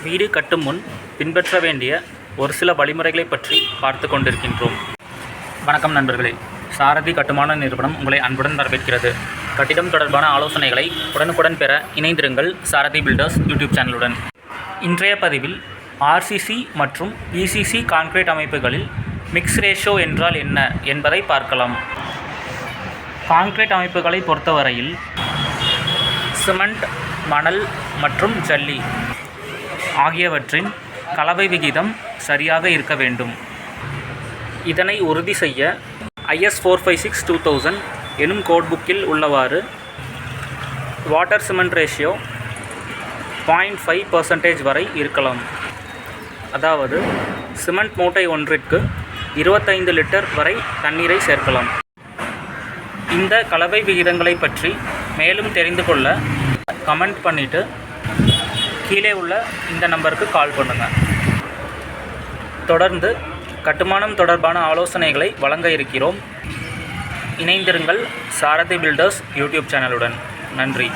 வீடு கட்டும் முன் பின்பற்ற வேண்டிய ஒரு சில வழிமுறைகளை பற்றி பார்த்து கொண்டிருக்கின்றோம். வணக்கம் நண்பர்களே, சாரதி கட்டுமான நிறுவனம் உங்களை அன்புடன் வரவேற்கிறது. கட்டிடம் தொடர்பான ஆலோசனைகளை உடனுக்குடன் பெற இணைந்திருங்கள் சாரதி பில்டர்ஸ் யூடியூப் சேனலுடன். இன்றைய பதிவில் ஆர்சிசி மற்றும் பிசிசி கான்கிரீட் அமைப்புகளில் மிக்ஸ் ரேஷியோ என்றால் என்ன என்பதை பார்க்கலாம். கான்கிரீட் அமைப்புகளை பொறுத்தவரையில் சிமெண்ட், மணல் மற்றும் ஜல்லி ஆகியவற்றின் கலவை விகிதம் சரியாக இருக்க வேண்டும். இதனை உறுதி செய்ய IS 456-2000 எனும் கோட் புக்கில் உள்ளவாறு வாட்டர் சிமெண்ட் ரேஷியோ 0.5% வரை இருக்கலாம். அதாவது சிமெண்ட் மூட்டை ஒன்றிற்கு 25 லிட்டர் வரை தண்ணீரை சேர்க்கலாம். இந்த கலவை விகிதங்களை பற்றி மேலும் தெரிந்து கொள்ள கமெண்ட் பண்ணிவிட்டு கீழே உள்ள இந்த நம்பருக்கு கால் பண்ணுங்கள். தொடர்ந்து கட்டுமானம் தொடர்பான ஆலோசனைகளை வழங்க இருக்கிறோம். இணைந்திருங்கள் சாரதி பில்டர்ஸ் யூடியூப் சேனலுடன். நன்றி.